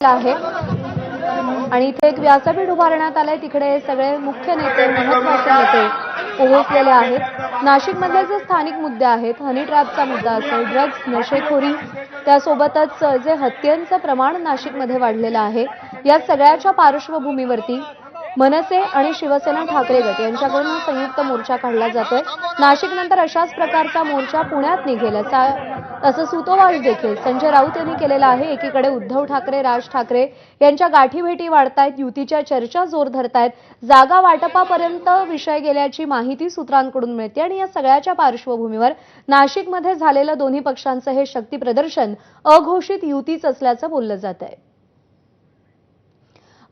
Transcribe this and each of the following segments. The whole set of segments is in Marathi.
आहे आणि इथे एक व्यासपीठ उभारण्यात आलंय। तिकडे सगळे मुख्य नेते महत्त्वाचे नेते पोहोचलेले आहेत। नाशिकमधले जे स्थानिक मुद्दे आहेत, हनी ट्रॅपचा मुद्दा असेल, ड्रग्स, नशेखोरी, त्यासोबतच जे हत्यांचं प्रमाण नाशिकमध्ये वाढलेलं आहे, या सगळ्याच्या पार्श्वभूमीवरती मनसे आणि शिवसेना ठाकरे गट यांच्याकडून संयुक्त मोर्चा काढला जातोय। नाशिकनंतर अशाच प्रकारचा मोर्चा पुण्यात निघेल असं सूतोवाच देखील संजय राऊत यांनी केलेला आहे। एकीकडे उद्धव ठाकरे, राज ठाकरे यांच्या गाठीभेटी वाढतायत, युतीच्या चर्चा जोर धरतायत, जागा वाटपापर्यंत विषय गेल्याची माहिती सूत्रांकडून मिळते आणि या सगळ्याच्या पार्श्वभूमीवर नाशिकमध्ये झालेलं दोन्ही पक्षांचं हे शक्ती प्रदर्शन अघोषित युतीच असल्याचं बोललं जात आहे।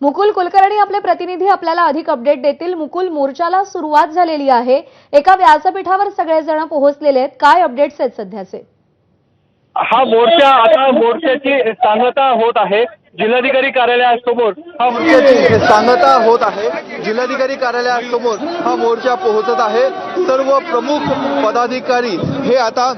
मुकुल कुलकर्णी आपले प्रतिनिधी आपल्याला अधिक अपडेट देतील। मुकुल, मोर्चाला सुरुवात झालेली आहे, एका व्यासपीठावर सगळेजण पोहोचलेले आहेत, काय अपडेट्स आहेत सध्याचे? हा मोर्चा आता मोर्चाची सांगता होत आहे जिल्हाधिकारी कार्यालयासमोर। हा मोर्चाची सांगता होत आहे जिल्हाधिकारी कार्यालयासमोर हा मोर्चा पोहोचत आहे। सर्व प्रमुख पदाधिकारी हे आता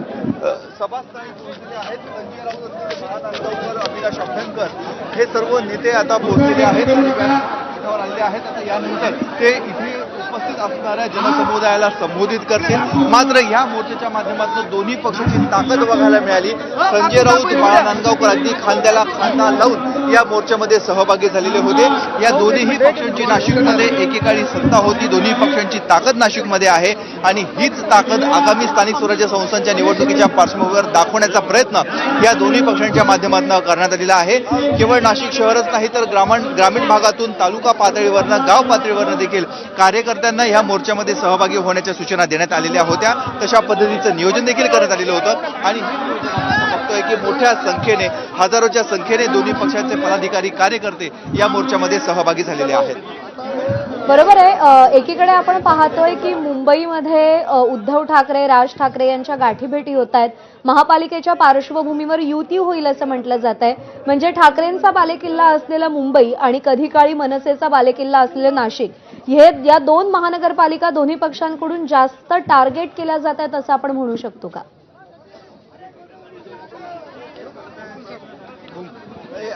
सभास्थानी पोहोचलेले आहेत। संजय राऊत असतील, महानांदगावकर, अविनाश अभ्यंकर हे सर्व नेते आता पोहोचलेले आहेत आणि व्यासपीठावर आलेले आहेत। आता यानंतर ते इथे उपस्थित असणाऱ्या जनसमुदायाला संबोधित करतील। मात्र या मोर्चाच्या माध्यमातून दोन्ही पक्षाची ताकद बघायला मिळाली। संजय राऊत, नांदगावकर अगदी खांद्याला खांदा लावून या मोर्चामध्ये सहभागी झालेले होते। या दोन्ही पक्षांची नाशिकमध्ये एकेकाळी सत्ता होती, दोन्ही पक्षांची ताकद नाशिकमध्ये आहे आणि हीच ताकद आगामी स्थानिक स्वराज्य संस्थांच्या निवडणुकीच्या पार्श्वभूमीवर दाखवण्याचा प्रयत्न या दोन्ही पक्षांच्या माध्यमातून करण्यात आलेला आहे। केवळ नाशिक शहरच नाही तर ग्रामीण भागातून तालुका पातळीवरनं, गाव पातळीवरनं देखील कार्यकर्त्यांना या मोर्चामध्ये सहभागी होण्याच्या सूचना देण्यात आलेल्या होत्या। तशा पद्धतीचं नियोजन देखील करण्यात आलेलं होतं आणि बघतोय की मोठ्या संख्येने, हजारोच्या संख्येने दोन्ही पक्षाचे पदाधिकारी, कार्यकर्ते या मोर्चामध्ये सहभागी झालेले आहेत। बरोबर आहे। एकीकडे आपण पाहतोय की मुंबईमध्ये उद्धव ठाकरे, राज ठाकरे यांच्या गाठीभेटी होत आहेत। महापालिकेच्या पार्श्वभूमीवर युती होईल असं म्हटलं जात आहे। म्हणजे ठाकरेंचा बालेकिल्ला असलेला मुंबई आणि कधी काळी मनसेचा बालेकिल्ला असलेलं नाशिक, हे या दोन महानगरपालिका दोन्ही पक्षांकडून जास्त टार्गेट केल्या जात आहेत असं आपण म्हणू शकतो का?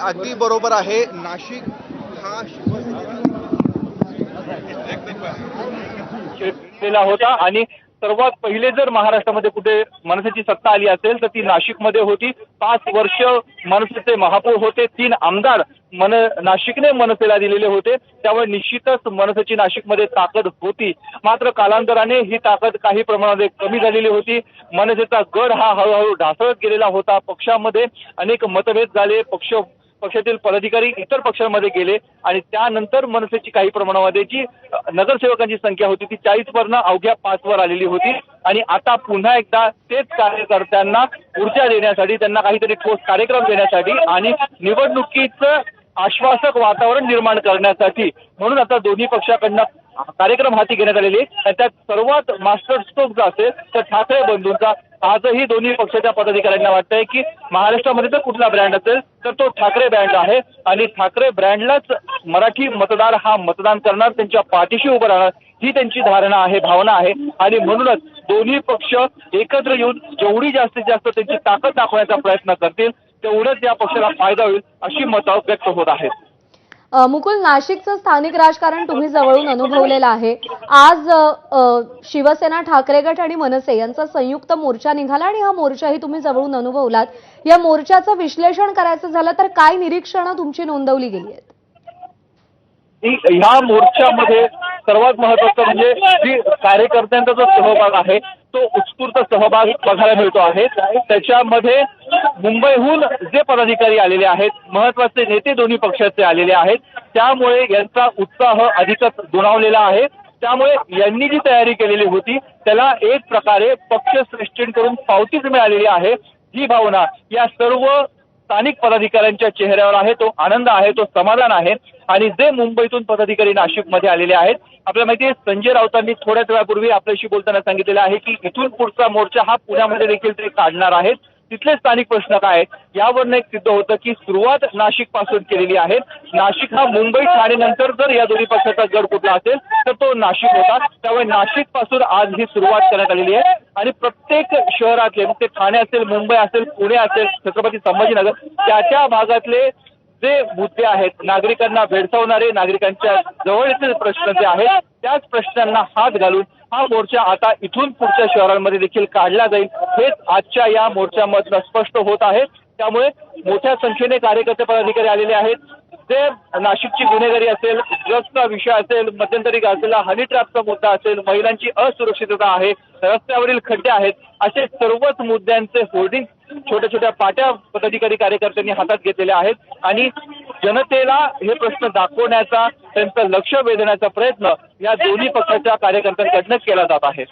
अगदी बरोबर आहे। नाशिक हा शिवसेनेला होता आणि सर्वात पहिले जर महाराष्ट्रामध्ये कुठे मनसेची सत्ता आली असेल तर ती नाशिकमध्ये होती। 5 वर्ष मनसेचे महापौर होते, 3 आमदार नाशिकने मनसेला दिलेले होते, त्यामुळे निश्चितच मनसेची नाशिकमध्ये ताकद होती। मात्र कालांतराने ही ताकद काही प्रमाणात कमी झालेली होती। मनसेचा गड हा हळूहळू ढासळत गेलेला होता। पक्षामध्ये अनेक मतभेद झाले, पक्षातील पदाधिकारी इतर पक्षांमध्ये गेले आणि त्यानंतर मनसेची काही प्रमाणामध्ये जी नगरसेवकांची संख्या होती ती 40 वरनं अवघ्या 5 वर आलेली होती आणि आता पुन्हा एकदा तेच कार्यकर्त्यांना ऊर्जा देण्यासाठी, त्यांना काहीतरी ठोस कार्यक्रम देण्यासाठी आणि निवडणुकीचं आश्वासक वातावरण निर्माण करण्यासाठी म्हणून आता दोन्ही पक्षाकडनं कार्यक्रम हाती घेण्यात आलेले आणि त्यात सर्वात मास्टर स्ट्रोक जो असेल तर ठाकरे बंधूंचा। आजही दोन्ही पक्षाच्या पदाधिकाऱ्यांना वाटतंय की महाराष्ट्रामध्ये जर कुठला ब्रँड असेल तर तो ठाकरे ब्रँड आहे आणि ठाकरे ब्रँडलाच मराठी मतदार हा मतदान करणार, त्यांच्या पाठीशी उभं राहणार, ही त्यांची धारणा आहे, भावना आहे आणि म्हणूनच दोन्ही पक्ष एकत्र येऊन जेवढी जास्तीत जास्त त्यांची ताकद दाखवण्याचा प्रयत्न करतील तेवढंच या पक्षाला फायदा होईल अशी मतं व्यक्त होत आहेत। मुकुल, नाशिकचं स्थानिक राजकारण तुम्ही जवळून अनुभवलेलं आहे। आज शिवसेना, ठाकरे गट आणि मनसे यांचा संयुक्त मोर्चा निघाला आणि हा मोर्चाही तुम्ही जवळून अनुभवलात। या मोर्चाचं विश्लेषण करायचं झालं तर काय निरीक्षणं तुमची नोंदवली गेली आहेत? ह्या मोर्चामध्ये सर्वात महत्त्वाचं म्हणजे जी कार्यकर्त्यांचा जो सहभाग आहे तो उत्स्फूर्त सहभाग बघायला मिळतो आहे। त्याच्यामध्ये मुंबईहून जे पदाधिकारी आलेले आहेत, महत्त्वाचे नेते दोन्ही पक्षाचे आलेले आहेत, त्यामुळे यांचा उत्साह अधिकच दुणावलेला आहे। त्यामुळे यांनी जी तयारी केलेली होती त्याला एक प्रकारे पक्षश्रेष्ठींकडून पावतीच मिळालेली आहे। ही भावना या सर्व स्थानिक पदाधिकाऱ्यांच्या चेहऱ्यावर आहे, तो आनंद आहे, तो समाधान आहे। आणि जे मुंबईतून पदाधिकारी नाशिकमध्ये आलेले आहेत, आपल्याला माहिती आहे संजय राऊतांनी थोड्याच वेळापूर्वी आपल्याशी बोलताना सांगितलेलं आहे की इथून पुढचा मोर्चा हा पुण्यामध्ये देखील ते काढणार आहेत। तिथले स्थानिक प्रश्न काय यावरनं एक सिद्ध होतं की सुरुवात नाशिक पासून केलेली आहे। नाशिक हा मुंबई, ठाणे नंतर जर या दोन्ही पक्षाचा गड कुठला असेल तर तो नाशिक होता, त्यामुळे नाशिक पासून आज ही सुरुवात करण्यात आलेली आहे आणि प्रत्येक शहरातले, मग ते ठाणे असेल, मुंबई असेल, पुणे असेल, छत्रपती संभाजीनगर, त्या भागातले जे मुद्दे आहेत, नागरिकांना भेडसावणारे, नागरिकांच्या जवळचे प्रश्न जे आहेत, त्याच प्रश्नांना हात घालून हा मोर्चा आता इथून पुढच्या शहरांमध्ये देखील काढला जाईल, हेच आजच्या या मोर्चामधनं स्पष्ट होत आहे. त्यामुळे मोठ्या संख्येने कार्यकर्ते पदाधिकारी आलेले आहेत. जे नाशिकची गुन्हेगारी असेल, ड्रग्सचा विषय असेल, मध्यंतरी गाजलेला हनी ट्रॅपचा मुद्दा असेल, महिलांची असुरक्षितता आहे, रस्त्यावरील खड्डे आहेत, असे सर्वच मुद्द्यांचे होर्डिंग छोट्या छोट्या पाट्या पदाधिकारी कार्यकर्त्यांनी हातात घेतलेले आहेत आणि जनतेला हे प्रश्न दाखवण्याचा, त्यांचं लक्ष वेधण्याचा प्रयत्न या दोन्ही पक्षाच्या कार्यकर्त्यांकडनं केला जात आहे.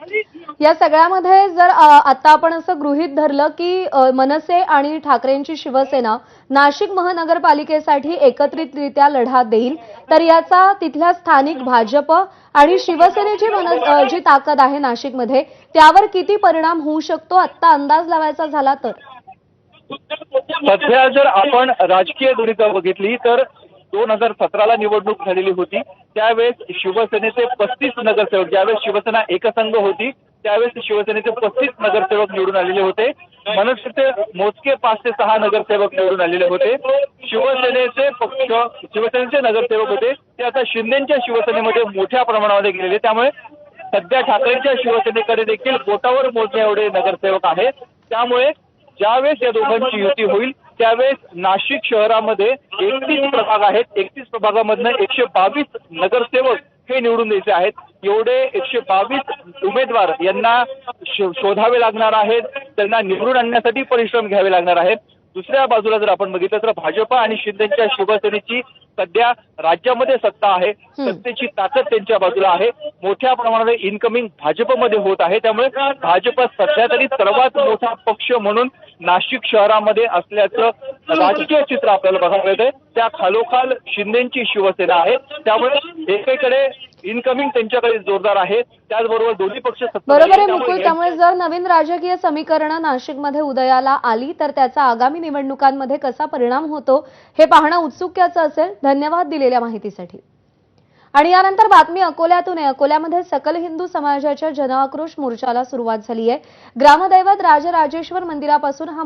या सगळ्यामध्ये जर आता आपण असं गृहीत धरलं की मनसे आणि ठाकरेंची शिवसेना नाशिक महानगरपालिकेसाठी एकत्रितरित्या लढा देईल, तर याचा तिथल्या स्थानिक भाजप आणि शिवसेनेची जी ताकद आहे नाशिकमध्ये त्यावर किती परिणाम होऊ शकतो आत्ता अंदाज लावायचा झाला तर? सध्या जर आपण राजकीय दृष्ट्या बघितली तर 2017ला निवडणूक झालेली होती, त्यावेळेस शिवसेनेचे 35 नगरसेवक, ज्यावेळेस शिवसेना एकसंघ होती त्यावेळेस शिवसेनेचे 35 नगरसेवक निवडून आलेले होते. मनसेचे मोजके 5 ते 6 नगरसेवक निवडून आलेले होते. शिवसेनेचे नगरसेवक होते ते आता शिंदेच्या शिवसेनेमध्ये मोठ्या प्रमाणामध्ये गेलेले. त्यामुळे सध्या ठाकरेंच्या शिवसेनेकडे देखील बोटावर मोजण्या एवढे नगरसेवक आहेत. त्यामुळे ज्यावेळेस या दोघांची युती होईल त्यावेळेस नाशिक शहरामध्ये 31 प्रभाग आहेत. 31 प्रभागामधनं 122 नगरसेवक हे निवडून द्यायचे आहेत. एवढे 122 उमेदवार यांना शोधावे लागणार आहेत, त्यांना निवडून आणण्यासाठी परिश्रम घ्यावे लागणार आहेत. दुसऱ्या बाजूला जर आपण बघितलं तर भाजप आणि शिंदेच्या शिवसेनेची सध्या राज्यामध्ये सत्ता आहे, सत्तेची ताकद त्यांच्या बाजूला आहे. मोठ्या प्रमाणात इनकमिंग भाजपमध्ये होत आहे. त्यामुळे भाजप सध्या तरी सर्वात मोठा पक्ष म्हणून नाशिक शहरामध्ये असल्याचं राजकीय चित्र आपल्याला बघायला मिळतंय. त्या खालोखाल शिंदेची शिवसेना आहे. त्यामुळे एकीकडे इनकमिंग त्यांच्याकडे जोरदार आहे, त्याचबरोबर दोन्ही पक्ष बरोबर आहे मुकुल. त्यामुळे जर नवीन राजकीय समीकरणं नाशिकमध्ये उदयाला आली तर त्याचा आगामी निवडणुकांमध्ये कसा परिणाम होतो हे पाहणं उत्सुक्याचं असेल. धन्यवाद दिलेल्या माहितीसाठी. आणि यानंतर बातमी अकोल्यातून आहे. अकोल्यामध्ये सकल हिंदू समाजाच्या जनआक्रोश मोर्चाला सुरुवात झाली आहे. ग्रामदैवत राजराजेश्वर मंदिरापासून हा